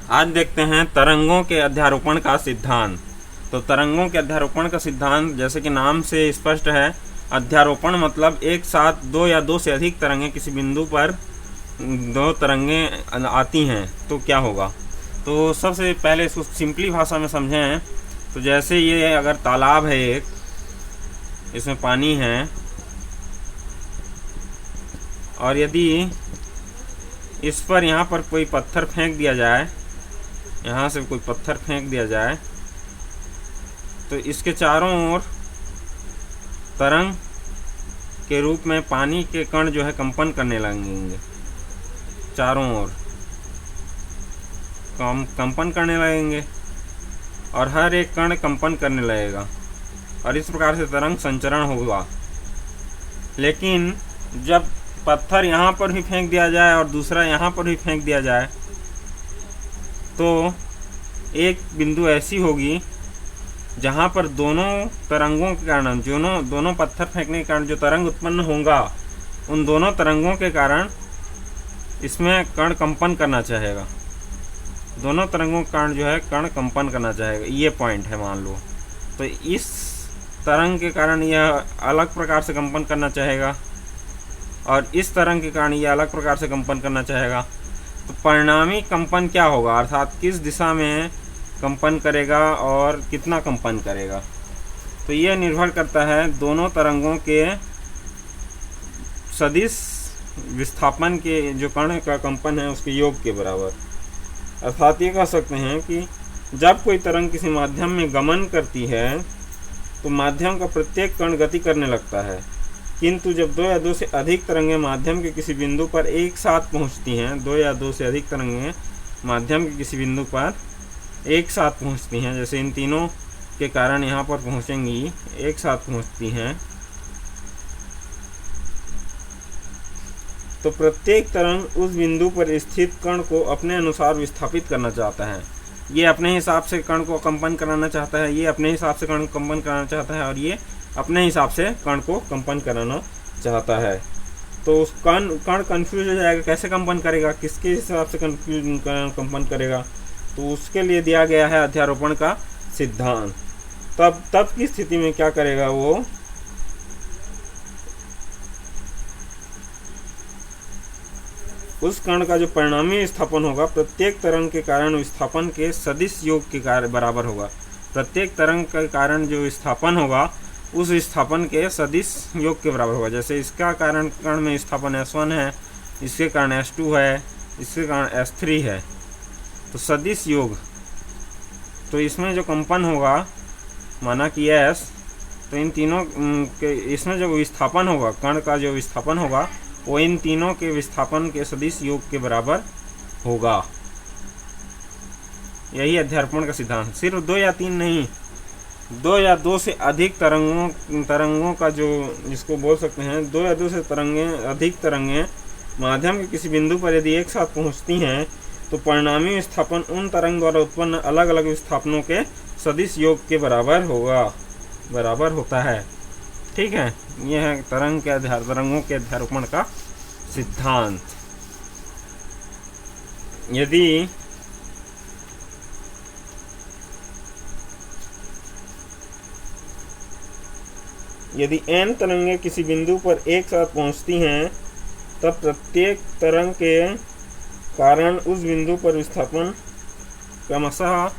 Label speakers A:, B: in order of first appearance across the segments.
A: आज देखते हैं तरंगों के अध्यारोपण का सिद्धांत। तो तरंगों के अध्यारोपण का सिद्धांत जैसे कि नाम से स्पष्ट है, अध्यारोपण मतलब एक साथ दो या दो से अधिक तरंगें किसी बिंदु पर दो तरंगें आती हैं तो क्या होगा। तो सबसे पहले इसको सिंपली भाषा में समझें तो जैसे ये अगर तालाब है, एक इसमें पानी है और यदि इस पर यहाँ पर कोई पत्थर फेंक दिया जाए, यहाँ से कोई पत्थर फेंक दिया जाए तो इसके चारों ओर तरंग के रूप में पानी के कण जो है कंपन करने लगेंगे, चारों ओर कंपन करने लगेंगे और हर एक कण कंपन करने लगेगा और इस प्रकार से तरंग संचरण होगा। लेकिन जब पत्थर यहाँ पर भी फेंक दिया जाए और दूसरा यहाँ पर भी फेंक दिया जाए तो एक बिंदु ऐसी होगी जहाँ पर दोनों तरंगों के कारण दोनों पत्थर फेंकने के कारण जो तरंग उत्पन्न होगा, उन दोनों तरंगों के कारण इसमें कण कंपन करना चाहेगा। दोनों तरंगों के कारण जो है कण कंपन करना चाहेगा, ये पॉइंट है मान लो। तो इस तरंग के कारण यह अलग प्रकार से कंपन करना चाहेगा और इस तरंग के कारण यह अलग प्रकार से कंपन करना चाहेगा। तो परिणामी कंपन क्या होगा, अर्थात किस दिशा में कंपन करेगा और कितना कंपन करेगा, तो यह निर्भर करता है दोनों तरंगों के सदिश विस्थापन के जो कण का कंपन है उसके योग के बराबर। अर्थात ये कह सकते हैं कि जब कोई तरंग किसी माध्यम में गमन करती है तो माध्यम का प्रत्येक कण गति करने लगता है, किंतु जब दो या दो से अधिक तरंगें माध्यम के किसी बिंदु पर एक साथ पहुंचती हैं, दो या दो से अधिक तरंगें माध्यम के किसी बिंदु पर एक साथ पहुंचती हैं, जैसे इन तीनों के कारण यहाँ पर पहुंचेंगी, एक साथ पहुंचती हैं, तो प्रत्येक तरंग उस बिंदु पर स्थित कण को अपने अनुसार विस्थापित करना चाहता है। ये अपने हिसाब से कण को कंपन कराना चाहता है, ये अपने हिसाब से कण को कंपन कराना चाहता है और ये अपने हिसाब से कण को कंपन कराना चाहता है। तो उस कण कंफ्यूज हो जाएगा, कैसे कंपन करेगा, किसके हिसाब से कंपन करेगा, तो उसके लिए दिया गया है अध्यारोपण का सिद्धांत। तब की स्थिति में क्या करेगा, वो उस कण का जो परिणामी विस्थापन होगा प्रत्येक तरंग के कारण विस्थापन के सदिश योग के बराबर होगा। प्रत्येक तरंग के कारण जो विस्थापन होगा उस विस्थापन के सदिश योग के बराबर होगा। जैसे इसका कारण कण में विस्थापन S1 है, इसके कारण S2 है, इसके कारण S3 है, तो सदिश योग। तो इसमें जो कंपन होगा माना कि S, तो इन तीनों के इसमें जो विस्थापन होगा, कण का जो विस्थापन होगा वो इन तीनों के विस्थापन के सदिश योग के बराबर होगा। यही अध्यारोपण का सिद्धांत। सिर्फ दो या तीन नहीं, दो या दो से अधिक तरंगों का जो जिसको बोल सकते हैं, दो या दो से अधिक तरंगें माध्यम के किसी बिंदु पर यदि एक साथ पहुंचती हैं तो परिणामी विस्थापन उन तरंग द्वारा उत्पन्न अलग अलग विस्थापनों के सदिश योग के बराबर होता है। ठीक है, यह है तरंगों के अध्यारोपण का सिद्धांत। यदि n तरंगें किसी बिंदु पर एक साथ पहुंचती हैं तब प्रत्येक तरंग के कारण उस बिंदु पर विस्थापन क्रमशः,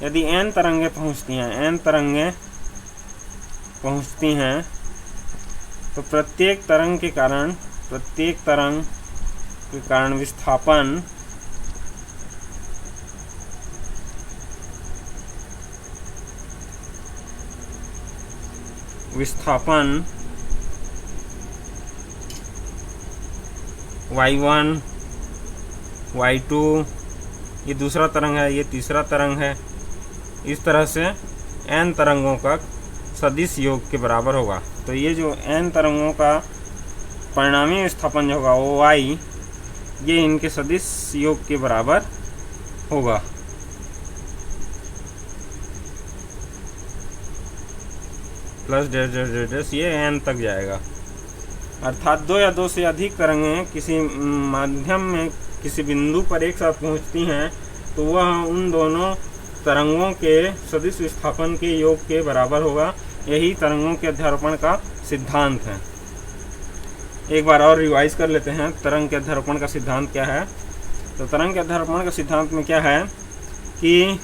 A: यदि n तरंगें पहुंचती हैं तो प्रत्येक तरंग के कारण विस्थापन y1 y2, ये दूसरा तरंग है, ये तीसरा तरंग है, इस तरह से n तरंगों का सदिश योग के बराबर होगा। तो ये जो n तरंगों का परिणामी विस्थापन जो होगा वो y, ये इनके सदिश योग के बराबर होगा। Plus dash dash dash dash ये n तक जाएगा। अर्थात दो या दो से अधिक तरंगें किसी माध्यम में किसी बिंदु पर एक साथ पहुंचती हैं तो वह उन दोनों तरंगों के सदिश विस्थापन के योग के बराबर होगा। यही तरंगों के अध्यारोपण का सिद्धांत है। एक बार और रिवाइज कर लेते हैं, तरंग के अध्यारोपण का सिद्धांत क्या है। तो तरंग के अध्यारोपण का सिद्धांत में क्या है कि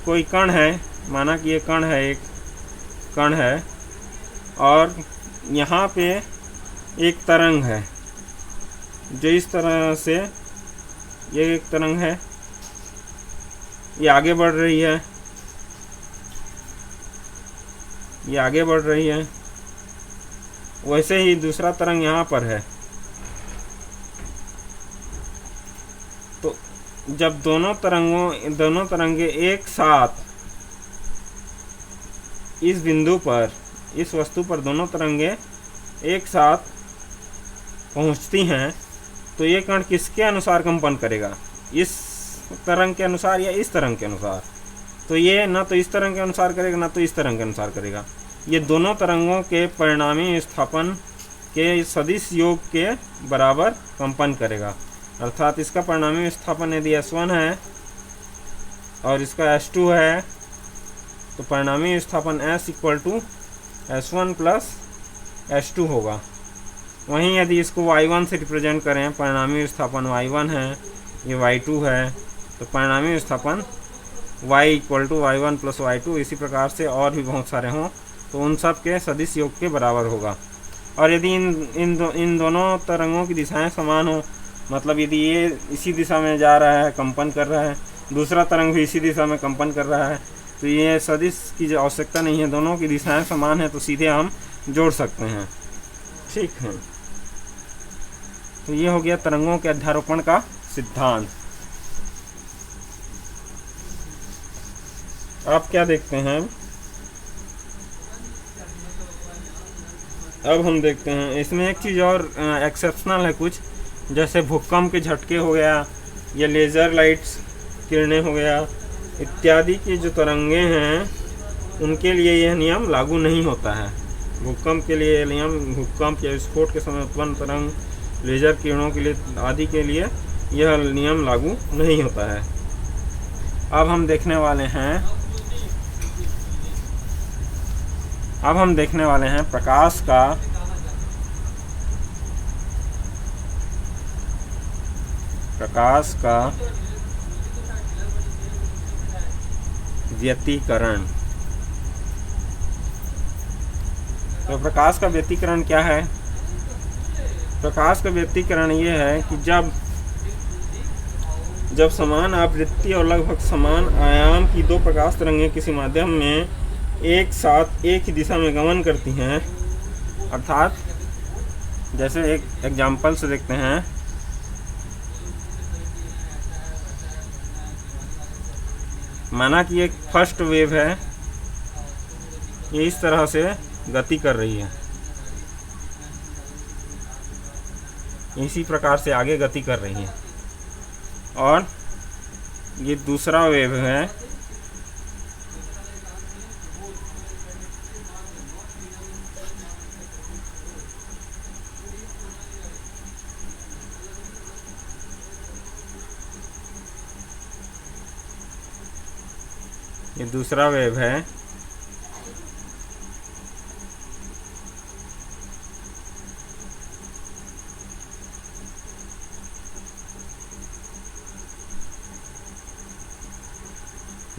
A: कोई कण है, माना कि ये कण है, एक कण है और यहाँ पे एक तरंग है जो इस तरह से, ये एक तरंग है, ये आगे बढ़ रही है, ये आगे बढ़ रही है। वैसे ही दूसरा तरंग यहाँ पर है। तो जब दोनों तरंगे एक साथ इस बिंदु पर, इस वस्तु पर दोनों तरंगे एक साथ पहुँचती हैं तो ये कण किसके अनुसार कंपन करेगा, इस तरंग के अनुसार या इस तरंग के अनुसार। तो ये ना तो इस तरंग के अनुसार करेगा ना तो इस तरंग के अनुसार करेगा। ये दोनों तरंगों के परिणामी विस्थापन के सदिश योग के बराबर कंपन करेगा। अर्थात इसका परिणामी विस्थापन यदि S1 है और इसका S2 है तो परिणामी विस्थापन S equal to S1 plus S2 होगा। वहीं यदि इसको Y1 से रिप्रेजेंट करें, परिणामी विस्थापन Y1 है, ये Y2 है, तो परिणामी विस्थापन Y equal to Y1 plus Y2। इसी प्रकार से और भी बहुत सारे हों तो उन सब के सदिश योग के बराबर होगा। और यदि इन दोनों तरंगों की दिशाएं समान हो, मतलब यदि ये इसी दिशा में जा रहा है, कंपन कर रहा है, दूसरा तरंग भी इसी दिशा में कंपन कर रहा है, तो ये सदिश की जो आवश्यकता नहीं है, दोनों की दिशाएं समान है तो सीधे हम जोड़ सकते हैं। ठीक है, तो ये हो गया तरंगों के अध्यारोपण का सिद्धांत। आप क्या देखते हैं, अब हम देखते हैं इसमें एक चीज़ और एक्सेप्शनल है कुछ, जैसे भूकंप के झटके हो गया या लेज़र लाइट्स किरणें हो गया इत्यादि की जो तरंगे हैं उनके लिए यह नियम लागू नहीं होता है। भूकंप के लिए नियम, भूकंप या विस्फोट के समय उत्पन्न तरंग, लेज़र किरणों के लिए आदि के लिए यह नियम लागू नहीं होता है। अब हम देखने वाले हैं प्रकाश का व्यतिकरण। तो प्रकाश का व्यतिकरण क्या है? प्रकाश का व्यतिकरण ये है कि जब समान आवृत्ति और लगभग समान आयाम की दो प्रकाश तरंगें किसी माध्यम में एक साथ एक ही दिशा में गमन करती हैं, अर्थात जैसे एक एग्जाम्पल से देखते हैं, माना कि एक फर्स्ट वेव है, ये इस तरह से गति कर रही है, इसी प्रकार से आगे गति कर रही है, और ये दूसरा वेव है, ये दूसरा वेव है,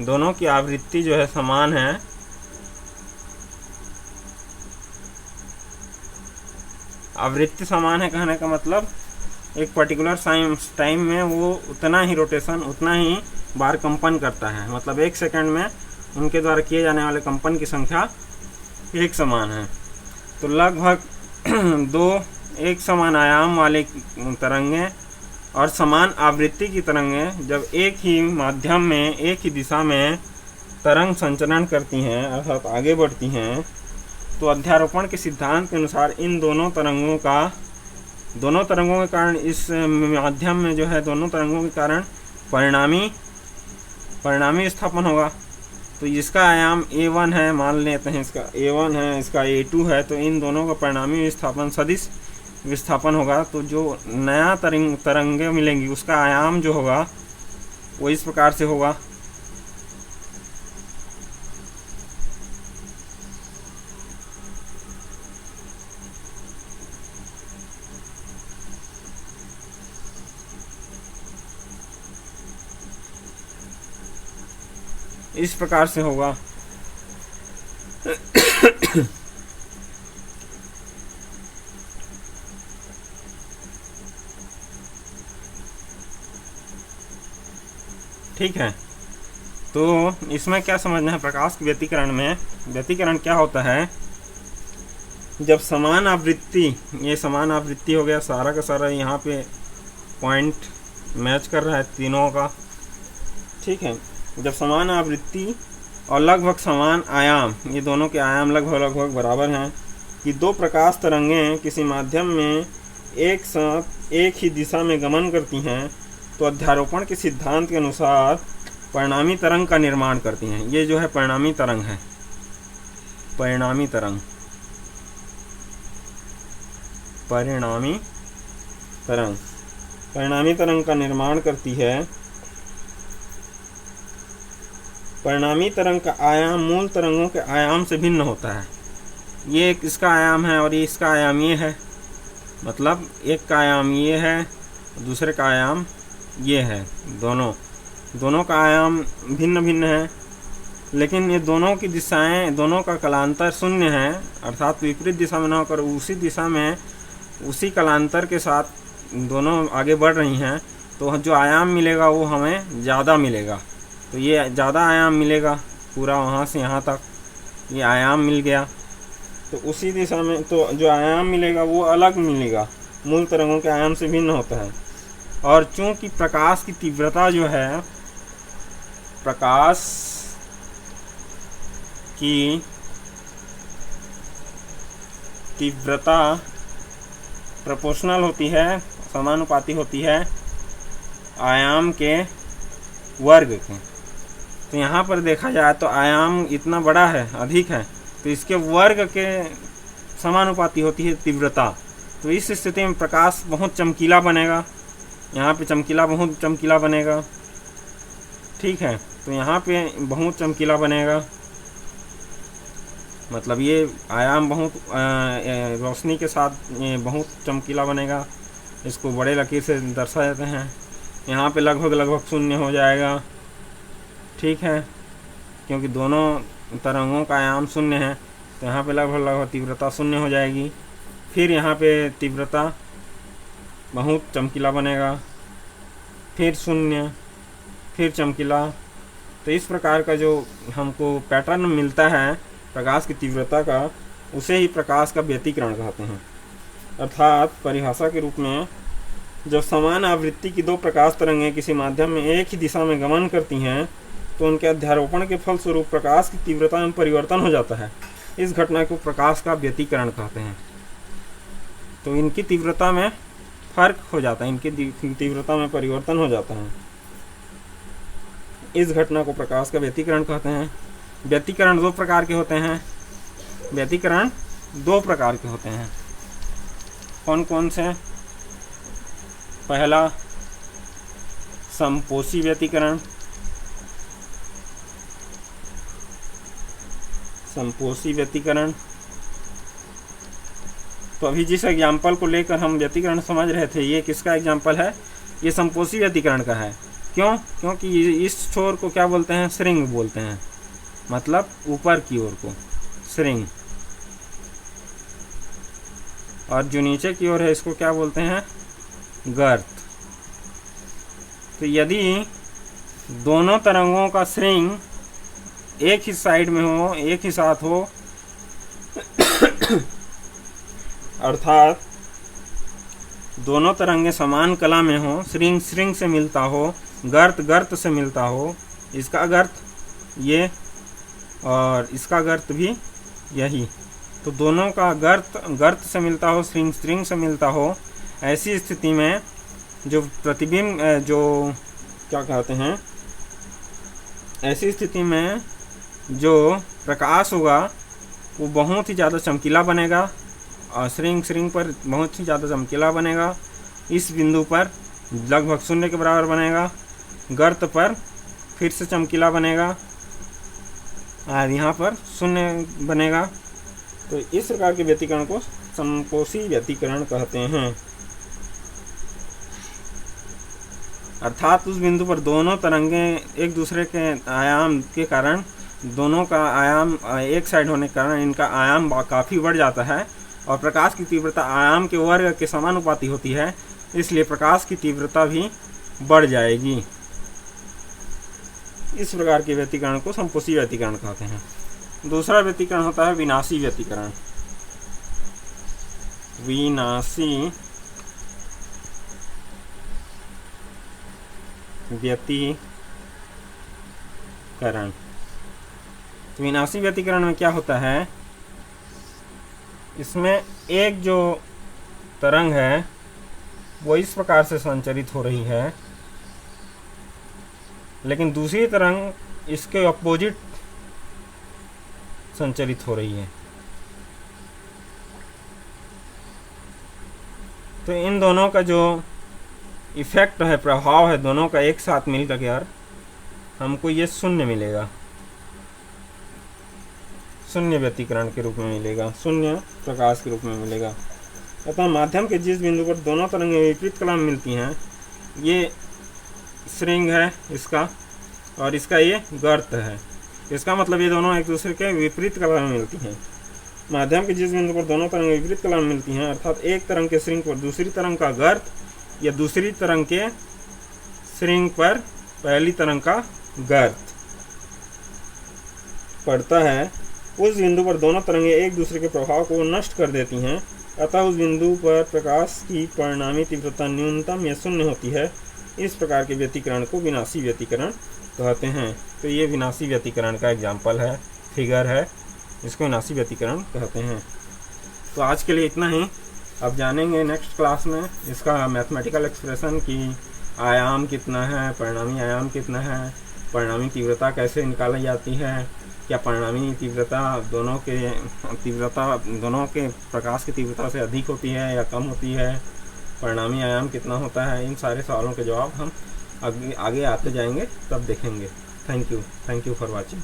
A: दोनों की आवृत्ति जो है समान है, आवृत्ति समान है कहने का मतलब एक पर्टिकुलर टाइम में वो उतना ही रोटेशन, उतना ही बार कंपन करता है, मतलब एक सेकंड में उनके द्वारा किए जाने वाले कंपन की संख्या एक समान है। तो लगभग दो एक समान आयाम वाले तरंगें और समान आवृत्ति की तरंगें जब एक ही माध्यम में एक ही दिशा में तरंग संचरण करती हैं, अर्थात आगे बढ़ती हैं, तो अध्यारोपण के सिद्धांत के अनुसार इन दोनों तरंगों के कारण इस माध्यम में जो है दोनों तरंगों के कारण परिणामी विस्थापन होगा। तो जिसका आयाम A1 है, मान लेते हैं इसका A1 है, इसका A2 है, तो इन दोनों का परिणामी विस्थापन सदिश विस्थापन होगा। तो जो नया तरंगे मिलेंगी उसका आयाम जो होगा वो इस प्रकार से होगा। इस प्रकार से होगा। ठीक है, तो इसमें क्या समझना है, प्रकाश के व्यतिकरण में, व्यतिकरण क्या होता है, जब समान आवृत्ति, ये समान आवृत्ति हो गया, सारा का सारा यहाँ पे पॉइंट मैच कर रहा है तीनों का। ठीक है, जब समान आवृत्ति और लगभग समान आयाम, ये दोनों के आयाम लगभग बराबर हैं, कि दो प्रकाश तरंगें किसी माध्यम में एक साथ एक ही दिशा में गमन करती हैं, तो अध्यारोपण के सिद्धांत के अनुसार परिणामी तरंग का निर्माण करती हैं। ये जो है परिणामी तरंग है, परिणामी तरंग, परिणामी तरंग, परिणामी तरंग का निर्माण करती है। परिणामी तरंग का आयाम मूल तरंगों के आयाम से भिन्न होता है। ये एक इसका आयाम है और ये इसका आयाम ये है, मतलब एक का आयाम ये है, दूसरे का आयाम ये है, दोनों का आयाम भिन्न भिन्न है, लेकिन ये दोनों की दिशाएं, दोनों का कलांतर शून्य है, अर्थात विपरीत दिशा में न होकर उसी दिशा में उसी कलांतर के साथ दोनों आगे बढ़ रही हैं, तो जो आयाम मिलेगा वो हमें ज़्यादा मिलेगा। तो ये ज़्यादा आयाम मिलेगा, पूरा वहाँ से यहाँ तक ये आयाम मिल गया, तो उसी दिशा में तो जो आयाम मिलेगा वो अलग मिलेगा, मूल तरंगों के आयाम से भिन्न होता है। और चूंकि प्रकाश की तीव्रता जो है, प्रकाश की तीव्रता प्रोपोर्शनल होती है, समानुपाती होती है आयाम के वर्ग के। तो यहाँ पर देखा जाए तो आयाम इतना बड़ा है, अधिक है, तो इसके वर्ग के समानुपाती होती है तीव्रता। तो इस स्थिति में प्रकाश बहुत चमकीला बनेगा, यहाँ पे बहुत चमकीला बनेगा। ठीक है, तो यहाँ पे बहुत चमकीला बनेगा, मतलब ये आयाम बहुत रोशनी के साथ बहुत चमकीला बनेगा। इसको बड़े लकीर से दर्शा जाते हैं। यहाँ पे लगभग शून्य हो जाएगा। ठीक है, क्योंकि दोनों तरंगों का आयाम शून्य है, तो यहाँ पे लगभग तीव्रता शून्य हो जाएगी। फिर यहाँ पे तीव्रता बहुत चमकीला बनेगा, फिर शून्य, फिर चमकीला। तो इस प्रकार का जो हमको पैटर्न मिलता है प्रकाश की तीव्रता का, उसे ही प्रकाश का व्यतिकरण कहते हैं। अर्थात परिभाषा के रूप में, जब समान आवृत्ति की दो प्रकाश तरंगें किसी माध्यम में एक ही दिशा में गमन करती हैं, तो उनके अध्यारोपण के फलस्वरूप प्रकाश की तीव्रता में परिवर्तन हो जाता है। इस घटना को प्रकाश का व्यतिकरण कहते हैं। तो इनकी तीव्रता में फर्क हो जाता है, इनकी तीव्रता में परिवर्तन हो जाता है। इस घटना को प्रकाश का व्यतिकरण कहते हैं। व्यतिकरण दो प्रकार के होते हैं। व्यतिकरण दो प्रकार के होते हैं। कौन कौन से? पहला समपोषी व्यतिकरण। समपोषी व्यतिकरण, तो अभी जिस एग्जाम्पल को लेकर हम व्यतिकरण समझ रहे थे, ये किसका एग्जाम्पल है? ये समपोषी व्यतिकरण का है। क्यों? क्योंकि इस छोर को क्या बोलते हैं? श्रृंग बोलते हैं, मतलब ऊपर की ओर को श्रृंग, और जो नीचे की ओर है इसको क्या बोलते हैं? गर्त। तो यदि दोनों तरंगों का श्रृंग एक ही साइड में हो, एक ही साथ हो, अर्थात दोनों तरंगे समान कला में हो, श्रृंग श्रृंग से मिलता हो, गर्त गर्त से मिलता हो, इसका गर्त ये और इसका गर्त भी यही, तो दोनों का गर्त गर्त से मिलता हो, श्रृंग श्रृंग से मिलता हो, ऐसी स्थिति में जो प्रतिबिंब, जो क्या कहते हैं, ऐसी स्थिति में जो प्रकाश होगा वो बहुत ही ज़्यादा चमकीला बनेगा और श्रृंग श्रृंग पर बहुत ही ज़्यादा चमकीला बनेगा। इस बिंदु पर लगभग शून्य के बराबर बनेगा। गर्त पर फिर से चमकीला बनेगा और यहाँ पर शून्य बनेगा। तो इस प्रकार के व्यतिकरण को समकोषी व्यतिकरण कहते हैं। अर्थात उस बिंदु पर दोनों तरंगें एक दूसरे के आयाम के कारण, दोनों का आयाम एक साइड होने के कारण इनका आयाम काफ़ी बढ़ जाता है और प्रकाश की तीव्रता आयाम के वर्ग के समानुपाती होती है, इसलिए प्रकाश की तीव्रता भी बढ़ जाएगी। इस प्रकार के व्यतिकरण को समकोषी व्यतिकरण कहते हैं। दूसरा व्यतिकरण होता है विनाशी व्यतिकरण। विनाशी व्यतिकरण। तो विनाशी व्यतिकरण में क्या होता है, इसमें एक जो तरंग है वो इस प्रकार से संचरित हो रही है, लेकिन दूसरी तरंग इसके अपोजिट संचरित हो रही है। तो इन दोनों का जो इफेक्ट है, प्रभाव है, दोनों का एक साथ मिलकर यार हमको ये शून्य मिलेगा, शून्य व्यतिकरण के रूप में मिलेगा, शून्य प्रकाश के रूप में मिलेगा। अतः माध्यम के जिस बिंदु पर दोनों तरंगें विपरीत कला में मिलती हैं, ये श्रृंग है इसका और इसका ये गर्त है, इसका मतलब ये दोनों एक दूसरे के विपरीत कला में मिलती हैं। माध्यम के जिस बिंदु पर दोनों तरंगें विपरीत कला में मिलती हैं, अर्थात एक तरंग के श्रृंग पर दूसरी तरंग का गर्त या दूसरी तरंग के श्रृंग पर पहली तरंग का गर्त पड़ता है, उस बिंदु पर दोनों तरंगें एक दूसरे के प्रभाव को नष्ट कर देती हैं। अतः उस बिंदु पर प्रकाश की परिणामी तीव्रता न्यूनतम या शून्य होती है। इस प्रकार के व्यतिकरण को विनाशी व्यतिकरण कहते हैं। तो ये विनाशी व्यतिकरण का एग्जाम्पल है, फिगर है, इसको विनाशी व्यतिकरण कहते हैं। तो आज के लिए इतना ही। अब जानेंगे नेक्स्ट क्लास में इसका मैथमेटिकल एक्सप्रेशन की आयाम कितना है, परिणामी आयाम कितना है, परिणामी तीव्रता कैसे निकाली जाती है, क्या परिणामी तीव्रता दोनों के प्रकाश की तीव्रता से अधिक होती है या कम होती है, परिणामी आयाम कितना होता है। इन सारे सवालों के जवाब हम आगे आते जाएंगे, तब देखेंगे। Thank you for watching.